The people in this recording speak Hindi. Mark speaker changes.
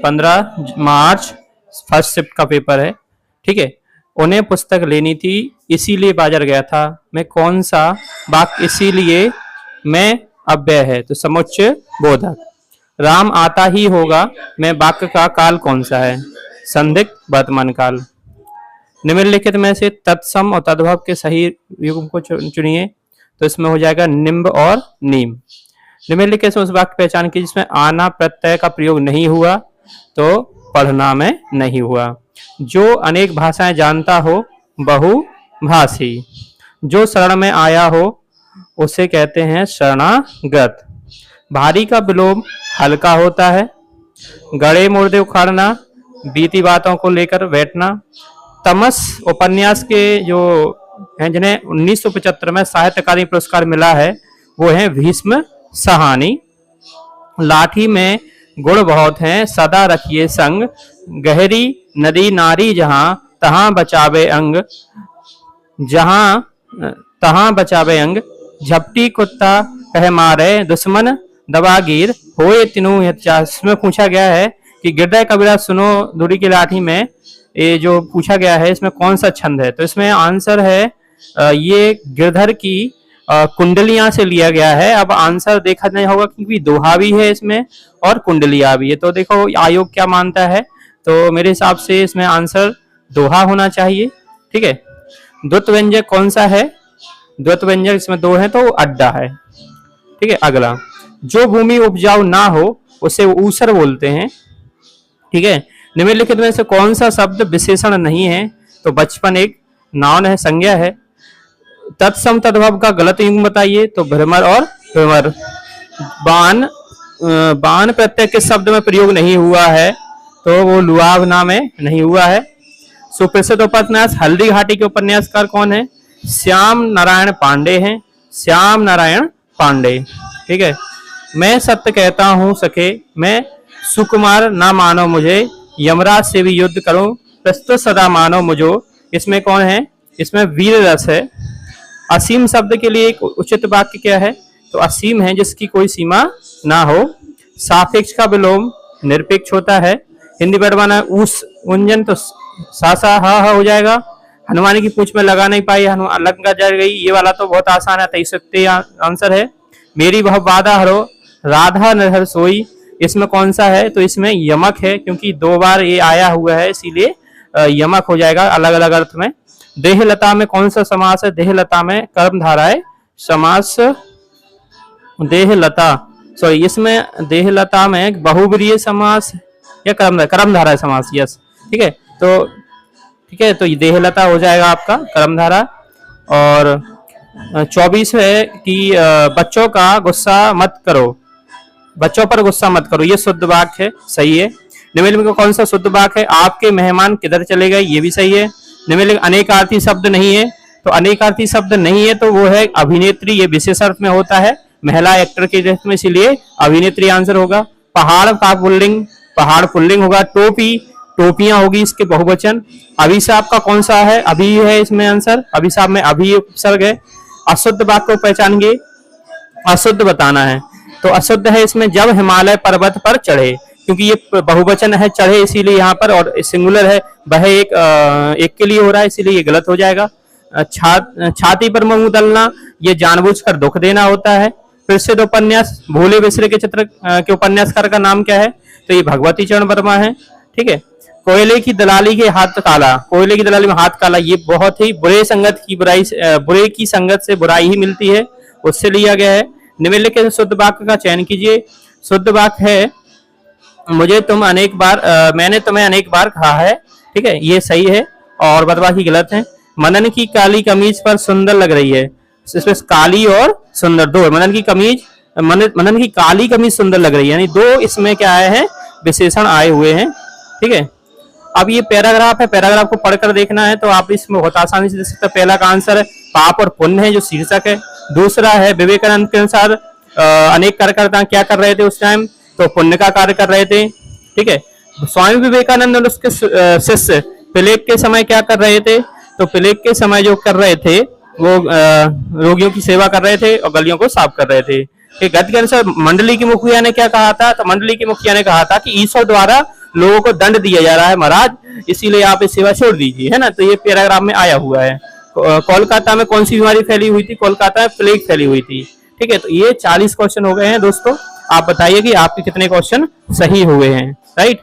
Speaker 1: 15 मार्च फर्स्ट शिफ्ट का पेपर है, ठीक है। उन्हें पुस्तक लेनी थी इसीलिए बाजार गया था। मैं कौन सा वाक्य इसीलिए मैं अव्यय है, तो समुच्चय बोधक। राम आता ही होगा मैं वाक्य का काल कौन सा है, संदिग्ध वर्तमान काल। निम्नलिखित में से तत्सम और तद्भव के सही युग्म को चुनिए, तो इसमें हो जाएगा निम्ब और नीम। निम्नलिखित से उस वाक्य पहचान की जिसमें आना प्रत्यय का प्रयोग नहीं हुआ, तो पढ़ना में नहीं हुआ। जो अनेक भाषाएं जानता हो बहुभाषी। जो शरण में आया हो उसे कहते हैं शरणागत। भारी का विलोम हल्का होता है। गड़े मुर्दे उखाड़ना, बीती बातों को लेकर बैठना। तमस उपन्यास के जो हैं जिन्हें 1975 में साहित्य अकादमी पुरस्कार मिला है वो है भीष्म सहानी। लाठी में गुण बहुत हैं सदा रखिए संग। गहरी नदी नारी जहां तहां बचावे अंग, जहां तहां बचावे अंग। झपटी कुत्ता कह मारे दुश्मन दबागीर होए तीनों। इसमें पूछा गया है कि गिरधर कबीरा सुनो दूरी की लाठी में, ये जो पूछा गया है इसमें कौन सा छंद है, तो इसमें आंसर है ये गिरधर की कुंडलियां से लिया गया है। अब आंसर देखा नहीं होगा क्योंकि दोहा भी है इसमें और कुंडलियां भी है, तो देखो आयोग क्या मानता है, तो मेरे हिसाब से इसमें आंसर दोहा होना चाहिए, ठीक है। द्वैत व्यंजक कौन सा है, द्वैत व्यंजक इसमें दो है तो अड्डा है, ठीक है। अगला, जो भूमि उपजाऊ ना हो उसे ऊसर बोलते हैं, ठीक है। निम्नलिखित में से कौन सा शब्द विशेषण नहीं है, तो बचपन एक नाउन है, संज्ञा है। तत्सम तद्भव का गलत युग्म बताइए, तो भ्रमर और भ्रमर। बाण, बाण प्रत्यय किस शब्द में प्रयोग नहीं हुआ है, तो वो लुआवना में नहीं हुआ है। सुप्रसिद्ध उपन्यास हल्दी घाटी के उपन्यासकार कौन है, श्याम नारायण पांडे हैं, श्याम नारायण पांडे, ठीक है। मैं सत्य कहता हूं सके, मैं सुकुमार ना मानो मुझे, यमराज से भी युद्ध करूं, प्रस्तुत सदा मानो मुझो। इसमें कौन है, इसमें वीर रस है। असीम शब्द के लिए एक उचित वाक्य क्या है, तो असीम है जिसकी कोई सीमा ना हो। सापेक्ष का विलोम निरपेक्ष होता है। हिंदी वर्ड बना उस उंजन, तो सा सा हा हा हो जाएगा। हनुमान की पूंछ में लगा नहीं पाई, हनुमान लग जा गई, ये वाला तो बहुत आसान है, 23 आंसर है। मेरी वह वादा हरो राधा नरहर सोई, इसमें कौन सा है, तो इसमें यमक है क्योंकि 2 बार ये आया हुआ है इसीलिए यमक हो जाएगा अलग अलग अर्थ में। देहलता में कौन सा समास है, देहलता में कर्मधारा है समास। देहलता सॉरी, इसमें देहलता में बहुब्रीहि समास या कर्मधारा समास, यस, ठीक है। तो ठीक है, तो देहलता हो जाएगा आपका कर्मधारा। और 24 है कि बच्चों का गुस्सा मत करो, बच्चों पर गुस्सा मत करो, ये शुद्ध वाक्य है, सही है। निम्नलिखित में कौन सा शुद्ध वाक्य है, आपके मेहमान किधर चले गए, ये भी सही है। निम्नलिखित अनेकार्थी शब्द नहीं है, तो अनेकार्थी शब्द नहीं है तो वो है अभिनेत्री, ये विशेष अर्थ में होता है महिला एक्टर के अर्थ में, इसीलिए अभिनेत्री आंसर होगा। पहाड़ का पुल्लिंग, पहाड़ पुल्लिंग होगा। टोपी, टोपियां होगी इसके बहुवचन। अभिशाप का कौन सा है, अभी है इसमें आंसर, अभिशाप में अभी उपसर्ग है। अशुद्ध वाक्य को पहचानेंगे, अशुद्ध बताना है, तो अशुद्ध है इसमें जब हिमालय पर्वत पर चढ़े, क्योंकि ये बहुवचन है चढ़े इसीलिए यहाँ पर, और सिंगुलर है वह एक के लिए हो रहा है इसीलिए ये गलत हो जाएगा। छाती पर मुंह उदलना, ये जानबूझकर दुख देना होता है। प्रसिद्ध उपन्यास भोले बिसरे के चित्र के उपन्यासकार का नाम क्या है, तो ये भगवती चरण वर्मा है, ठीक है। कोयले की दलाली के हाथ काला, कोयले की दलाली में हाथ काला, ये बहुत ही बुरे संगत की बुराई, बुरे की संगत से बुराई ही मिलती है, उससे लिया गया है। निम्नलिखित शुद्ध वाक्य का चयन कीजिए। शुद्ध वाक्य है मुझे तुम अनेक बार मैंने तुम्हें अनेक बार कहा है, ठीक है, ये सही है और बदबाकी गलत है। मनन की काली कमीज पर सुंदर लग रही है, इसमें काली और सुंदर दो है। मनन की कमीज, मनन की काली कमीज सुंदर लग रही है, यानी दो इसमें क्या आए हैं, विशेषण आए हुए हैं, ठीक है। अब ये पैराग्राफ है, पैराग्राफ को पढ़कर देखना है तो आप इसमें बहुत आसानी से देख सकते हैं। पहला का आंसर है पाप और पुण्य है जो शीर्षक है। दूसरा है विवेकानंद के अनुसार अनेक कार्यकर्ता क्या कर रहे थे उस टाइम, तो पुण्य का कार्य कर रहे थे, ठीक है। स्वामी विवेकानंद और उसके शिष्य प्लेग के समय क्या कर रहे थे, तो प्लेग के समय जो कर रहे थे वो रोगियों की सेवा कर रहे थे और गलियों को साफ कर रहे थे। गद्य के अनुसार मंडली की मुखिया ने क्या कहा था, तो मंडली की मुखिया ने कहा था कि ईश्वर द्वारा लोगों को दंड दिया जा रहा है महाराज, इसीलिए आप ये सेवा छोड़ दीजिए, है ना। तो ये पैराग्राफ में आया हुआ है। कोलकाता में कौन सी बीमारी फैली हुई थी? कोलकाता में प्लेग फैली हुई थी। ठीक है, तो ये 40 क्वेश्चन हो गए हैं दोस्तों। आप बताइए कि आपके कितने क्वेश्चन सही हुए हैं, राइट।